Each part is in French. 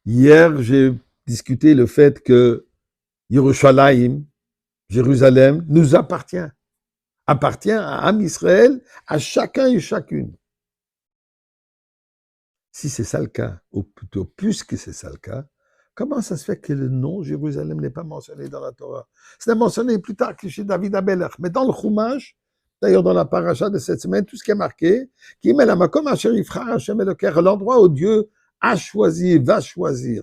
Hier, j'ai discuté le fait que Yerushalayim, Jérusalem, nous appartient à Am Israël, à chacun et chacune. Si c'est ça le cas, ou plutôt plus que c'est ça le cas, comment ça se fait que le nom Jérusalem n'est pas mentionné dans la Torah? C'est mentionné plus tard que chez David Abeler. Mais dans le Chumash, d'ailleurs dans la paracha de cette semaine, tout ce qui est marqué, qui met la makom asher yifra Hashem Eloker, l'endroit où Dieu a choisi, va choisir.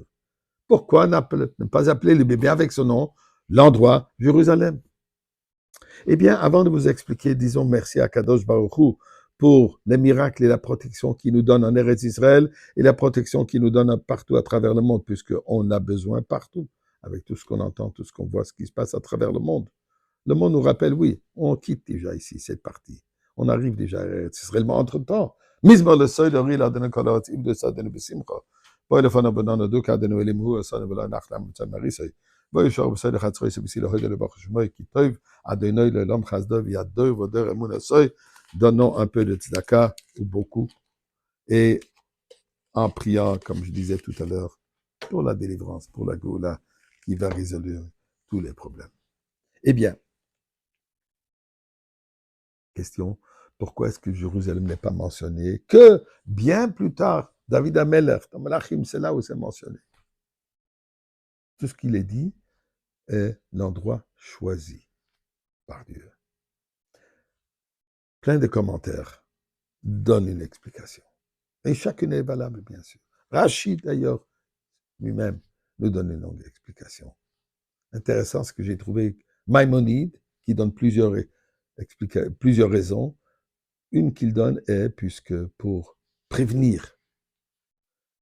Pourquoi ne pas appeler le bébé avec son nom, l'endroit Jérusalem? Eh bien, avant de vous expliquer, disons merci à Kadosh Baruch Hu pour les miracles et la protection qu'il nous donne en Eretz Israël et la protection qu'il nous donne partout à travers le monde, puisqu'on a besoin partout, avec tout ce qu'on entend, tout ce qu'on voit, ce qui se passe à travers le monde. Le monde nous rappelle, oui, on quitte déjà ici cette partie. On arrive déjà à Eretz Israël, mais entre-temps, Mizmor le seuil de Ril Adonai Kolot Im de Sadenu Besimcha. Boy le fana banana do kadenu elimhu asana vela nachlam tamarisay. Boy shor besed khatsroy se bisi le hoyd le bach shmoy ki toiv Adonai le lam chazdov yadoy voder emun asoy. Donnons un peu de tzedaka ou beaucoup et en priant, comme je disais tout à l'heure, pour la délivrance, pour la goula qui va résoudre tous les problèmes. Eh bien, question, pourquoi est-ce que Jérusalem n'est pas mentionné que bien plus tard, David Ameller, dans Malachim, c'est là où c'est mentionné. Tout ce qu'il est dit est l'endroit choisi par Dieu. Plein de commentaires donnent une explication. Et chacune est valable, bien sûr. Rachid, d'ailleurs, lui-même, nous donne une longue explication. Intéressant ce que j'ai trouvé. Maïmonide, qui donne plusieurs raisons. Une qu'il donne est, puisque pour prévenir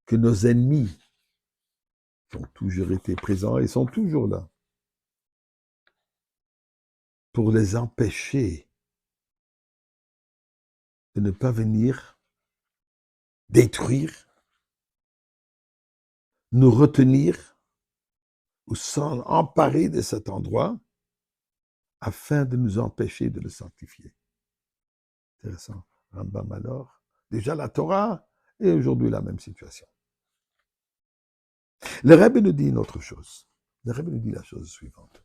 que nos ennemis, qui ont toujours été présents et sont toujours là, pour les empêcher de ne pas venir détruire, nous retenir ou s'en emparer de cet endroit afin de nous empêcher de le sanctifier. Intéressant. Rambam alors. Déjà la Torah et aujourd'hui la même situation. Le Rebbe nous dit une autre chose. Le Rebbe nous dit la chose suivante.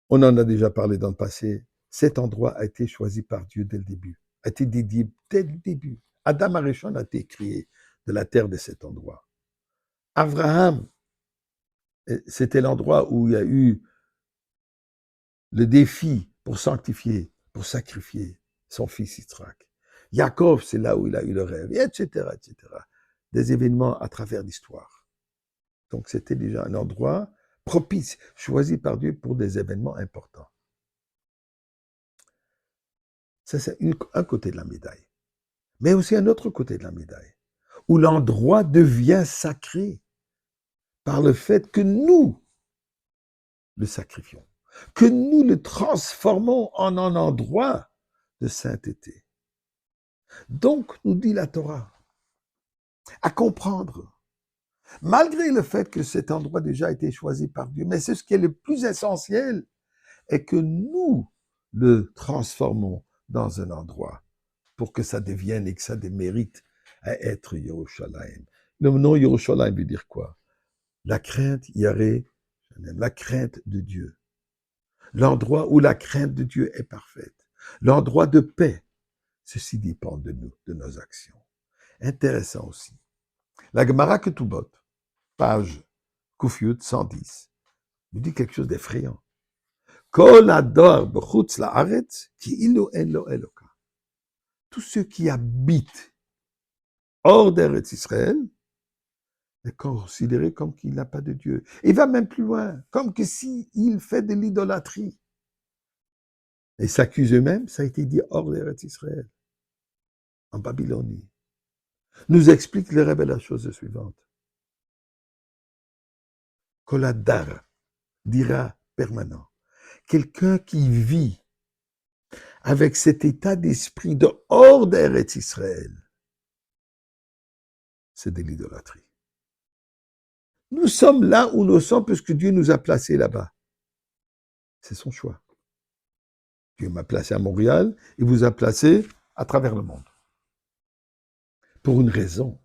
On en a déjà parlé dans le passé. Cet endroit a été choisi par Dieu dès le début. A été dédié dès le début. Adam Arishon a été créé de la terre de cet endroit. Abraham, c'était l'endroit où il y a eu le défi pour sanctifier, pour sacrifier son fils Yitzhak. Yaakov, c'est là où il a eu le rêve, etc., etc. Des événements à travers l'histoire. Donc c'était déjà un endroit propice, choisi par Dieu pour des événements importants. Ça, c'est un côté de la médaille. Mais aussi un autre côté de la médaille, où l'endroit devient sacré par le fait que nous le sacrifions, que nous le transformons en un endroit de sainteté. Donc, nous dit la Torah, à comprendre, malgré le fait que cet endroit déjà a été choisi par Dieu, mais c'est ce qui est le plus essentiel, est que nous le transformons dans un endroit pour que ça devienne et que ça mérite à être Yerushalayim. Le nom Yerushalayim veut dire quoi? La crainte, Yaré, la crainte de Dieu. L'endroit où la crainte de Dieu est parfaite. L'endroit de paix. Ceci dépend de nous, de nos actions. Intéressant aussi. La Gemara Ketubot, page Kufyut 110, nous dit quelque chose d'effrayant. Kol ador b'chutz la'aretz ki ilu en lo eloka. Tous ceux qui habitent hors d'Eretz Israël est considéré comme qu'il n'a pas de Dieu. Il va même plus loin, comme que s'il fait de l'idolâtrie. Et s'accuse eux-mêmes, ça a été dit hors d'Eretz Israël, en Babylonie. Nous explique le Rebbe la chose suivante. Koladar, dira permanent. Quelqu'un qui vit avec cet état d'esprit de hors d'Eretz Israël, c'est de l'idolâtrie. Nous sommes là où nous sommes parce que Dieu nous a placés là-bas. C'est son choix. Dieu m'a placé à Montréal, il vous a placé à travers le monde. Pour une raison.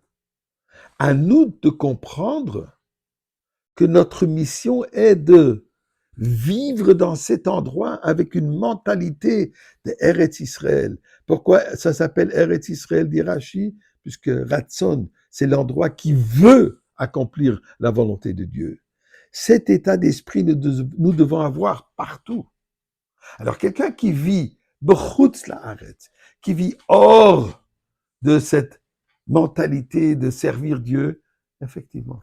À nous de comprendre que notre mission est de vivre dans cet endroit avec une mentalité de Eretz Israël. Pourquoi ça s'appelle Eretz Israël d'Irachi? Puisque Ratson, c'est l'endroit qui veut accomplir la volonté de Dieu. Cet état d'esprit, nous devons avoir partout. Alors, quelqu'un qui vit b'chutz la'aretz, qui vit hors de cette mentalité de servir Dieu, effectivement,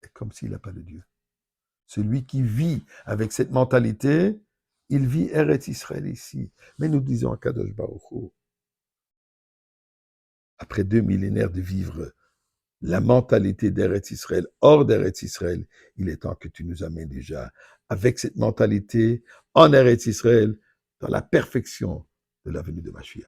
est comme s'il n'a pas de Dieu. Celui qui vit avec cette mentalité, il vit Eretz Israël ici. Mais nous disons à Kadosh Baruch Hu, après 2 millénaires de vivre la mentalité d'Eretz Israël, hors d'Eretz Israël, il est temps que tu nous amènes déjà avec cette mentalité en Eretz Israël, dans la perfection de la venue de Mashiach.